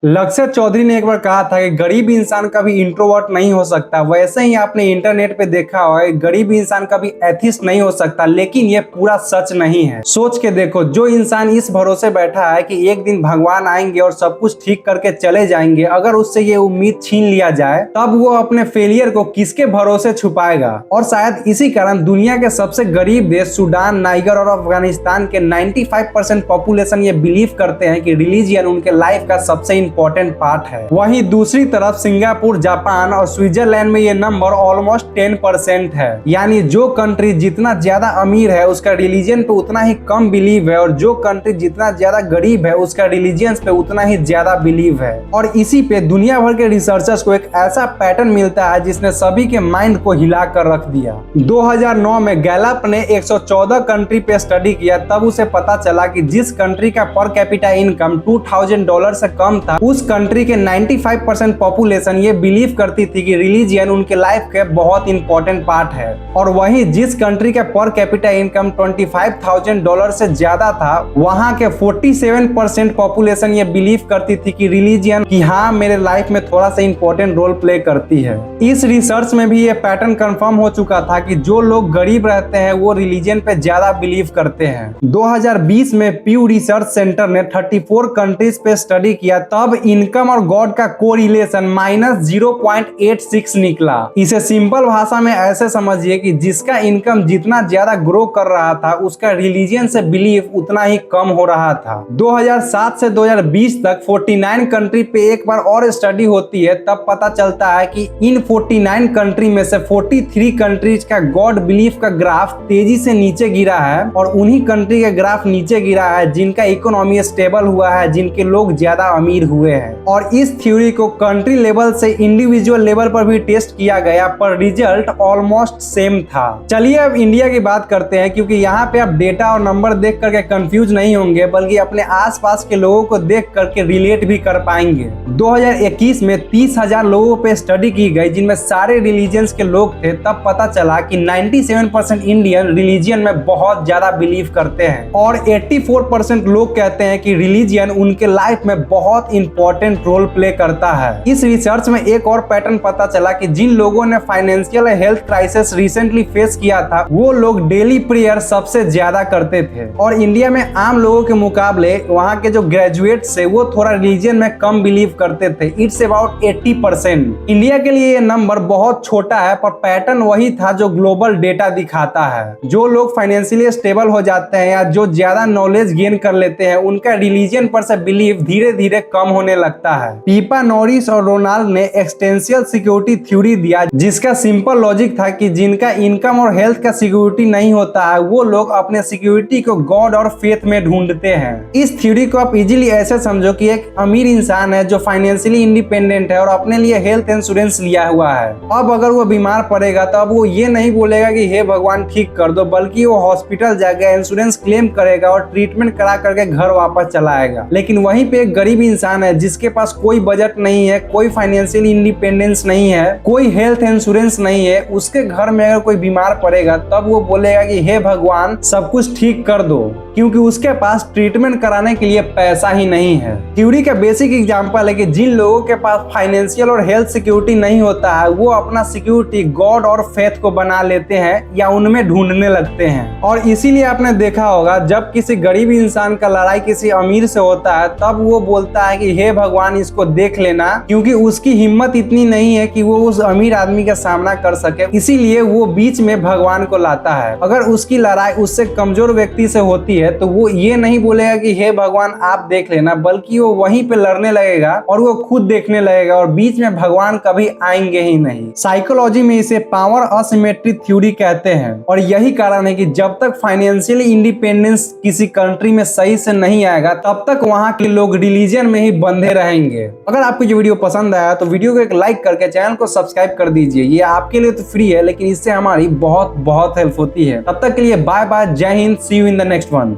लक्षित चौधरी ने एक बार कहा था कि गरीब इंसान कभी इंट्रोवर्ट नहीं हो सकता। वैसे ही आपने इंटरनेट पे देखा होगा गरीब इंसान कभी एथिस्ट नहीं हो सकता, लेकिन ये पूरा सच नहीं है। सोच के देखो, जो इंसान इस भरोसे बैठा है कि एक दिन भगवान आएंगे और सब कुछ ठीक करके चले जाएंगे, अगर उससे ये उम्मीद छीन लिया जाए तब वो अपने फेलियर को किसके भरोसे छुपाएगा। और शायद इसी कारण दुनिया के सबसे गरीब देश सूडान, नाइगर और अफगानिस्तान के 95% पॉपुलेशन ये बिलीव करते हैं कि रिलीजियन उनके लाइफ का सबसे इंपॉर्टेंट पार्ट है। वहीं दूसरी तरफ सिंगापुर, जापान और स्विट्जरलैंड में ये नंबर ऑलमोस्ट 10% है। यानी जो कंट्री जितना ज्यादा अमीर है उसका रिलीजन पे उतना ही कम बिलीव है, और जो कंट्री जितना ज्यादा गरीब है उसका रिलीजन पे उतना ही ज्यादा बिलीव है। और इसी पे दुनिया भर के रिसर्चर्स को एक ऐसा पैटर्न मिलता है जिसने सभी के माइंड को हिला कर रख दिया। 2009 में गैलप ने 114 कंट्री पे स्टडी किया, तब उसे पता चला कि जिस कंट्री का पर कैपिटा इनकम $2000 से कम था, उस कंट्री के 95% पॉपुलेशन ये बिलीव करती थी कि रिलीजियन उनके लाइफ के बहुत इंपॉर्टेंट पार्ट है। और वहीं जिस कंट्री का पर कैपिटा इनकम $25,000 से ज्यादा था, वहां के 47% पॉपुलेशन ये बिलीव करती थी कि रिलीजियन कि हाँ, मेरे लाइफ में थोड़ा सा इंपॉर्टेंट रोल प्ले करती है। इस रिसर्च में भी ये पैटर्न कंफर्म हो चुका था कि जो लोग गरीब रहते हैं वो रिलीजियन पे ज्यादा बिलीव करते हैं। 2020 में प्यू रिसर्च सेंटर ने 34 कंट्रीज पे स्टडी किया, तब इनकम और गॉड का कोरिलेशन -0.86 निकला। इसे सिंपल भाषा में ऐसे समझिए कि जिसका इनकम जितना ज्यादा ग्रो कर रहा था उसका रिलीजियन से बिलीव उतना ही कम हो रहा था। 2007 से 2020 तक 49 कंट्री पे एक बार और स्टडी होती है, तब पता चलता है कि इन 49 कंट्री में से 43 कंट्रीज का गॉड बिलीफ का ग्राफ तेजी से नीचे गिरा है, और उन्हीं कंट्री का ग्राफ नीचे गिरा है जिनका इकोनॉमी स्टेबल हुआ है, जिनके लोग ज्यादा अमीर हुए हैं। और इस थ्योरी को कंट्री लेवल से इंडिविजुअल लेवल पर भी टेस्ट किया गया, पर रिजल्ट ऑलमोस्ट सेम था। चलिए अब इंडिया की बात करते हैं, क्योंकि यहाँ पे आप डेटा और नंबर देख करके कंफ्यूज नहीं होंगे, बल्कि अपने आसपास के लोगों को देख करके रिलेट भी कर पाएंगे। 2021 में 30,000 लोगों पे स्टडी की गई जिनमें सारे रिलीजियंस के लोग थे, तब पता चला कि 97% इंडियन रिलीजियन में बहुत ज्यादा बिलीव करते हैं, और 84% लोग कहते हैं कि रिलीजियन उनके लाइफ में बहुत इंपॉर्टेंट रोल प्ले करता है। इस रिसर्च में एक और पैटर्न पता चला कि जिन लोगों ने financial health crisis recently face किया था, वो लोग डेली प्रेयर सबसे ज्यादा करते थे। और इंडिया में आम लोगों के मुकाबले वहाँ के जो ग्रेजुएट्स है वो थोड़ा रिलीजन में कम बिलीव करते थे। It's about 80%। इंडिया के लिए ये नंबर बहुत छोटा है, पर पैटर्न वही था जो ग्लोबल डेटा दिखाता है। जो लोग फाइनेंशियली स्टेबल हो जाते हैं या जो ज्यादा नॉलेज गेन कर लेते हैं, उनका रिलीजन पर से बिलीव धीरे धीरे कम होने लगता है। पीपा नॉरिस और रोनाल्ड ने एक्सटेंशियल सिक्योरिटी थ्योरी दिया, जिसका सिंपल लॉजिक था कि जिनका इनकम और हेल्थ का सिक्योरिटी नहीं होता है, वो लोग अपने सिक्योरिटी को गॉड और फेथ में ढूंढते हैं। इस थ्योरी को आप इजीली ऐसे समझो कि एक अमीर इंसान है जो फाइनेंशियली इंडिपेंडेंट है और अपने लिए हेल्थ इंश्योरेंस लिया हुआ है। अब अगर वो बीमार पड़ेगा तो अब वो ये नहीं बोलेगा कि हे भगवान ठीक कर दो, बल्कि वो हॉस्पिटल जाकर इंश्योरेंस क्लेम करेगा और ट्रीटमेंट करा करके घर वापस चला आएगा। लेकिन वहीं पे एक गरीब इंसान है जिसके पास कोई बजट नहीं है, कोई फाइनेंशियल इंडिपेंडेंस नहीं है, कोई हेल्थ इंश्योरेंस नहीं है, उसके घर में अगर कोई बीमार पड़ेगा तब वो बोलेगा कि हे भगवान सब कुछ ठीक कर दो, क्योंकि उसके पास ट्रीटमेंट कराने के लिए पैसा ही नहीं है। थ्योरी का बेसिक एग्जांपल है कि जिन लोगों के पास फाइनेंशियल और हेल्थ सिक्योरिटी नहीं होता है, वो अपना सिक्योरिटी गॉड और फेथ को बना लेते हैं या उनमें ढूंढने लगते हैं। और इसीलिए आपने देखा होगा जब किसी गरीब इंसान का लड़ाई किसी अमीर से होता है, तब वो बोलता है कि हे भगवान इसको देख लेना, क्योंकि उसकी हिम्मत इतनी नहीं है कि वो उस अमीर आदमी का सामना कर सके। इसीलिए वो बीच में भगवान को लाता है। अगर उसकी लड़ाई उससे कमजोर व्यक्ति से होती है तो वो ये नहीं बोलेगा कि हे भगवान आप देख लेना, बल्कि वो वहीं पे लड़ने लगेगा और वो खुद देखने लगेगा, और बीच में भगवान कभी आएंगे ही नहीं। साइकोलॉजी में इसे पावर असिमेट्री थ्योरी कहते हैं, और यही कारण है कि जब तक फाइनेंशियली इंडिपेंडेंस किसी कंट्री में सही से नहीं आएगा, तब तक वहाँ के लोग रिलीजन में ही बंधे रहेंगे। अगर आपको ये वीडियो पसंद आया तो वीडियो को एक लाइक करके चैनल को सब्सक्राइब कर दीजिए। ये आपके लिए तो फ्री है, लेकिन इससे हमारी बहुत बहुत हेल्प होती है। तब तक के लिए बाय बाय, जय हिंद, see you in the next one.